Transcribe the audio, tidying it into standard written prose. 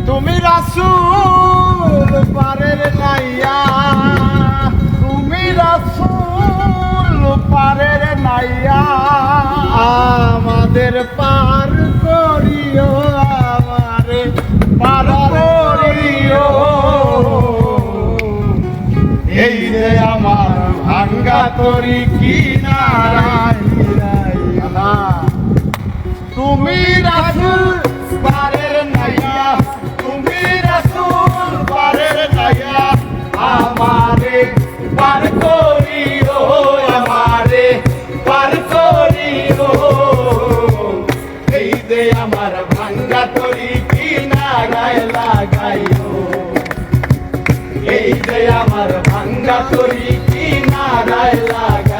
তুমি রাসূল পারের নাইয়া, তুমি রাসূল পারের নাইয়া, আমাদের পার করিও, আমারে পার করিও। এই যে আমার ভাঙ্গা তরি কিনারায়, তুমি রাসূল পারের নাইয়া, তুমি রাসূল পারের নাইয়া, আমারে পার করিও, আমারে পার করিও। এই যে আমার ভাঙ্গা তরি কিনারায় লাগাইও, এই যে আমার ভাঙ্গা তরি কিনারায় লাগাইও।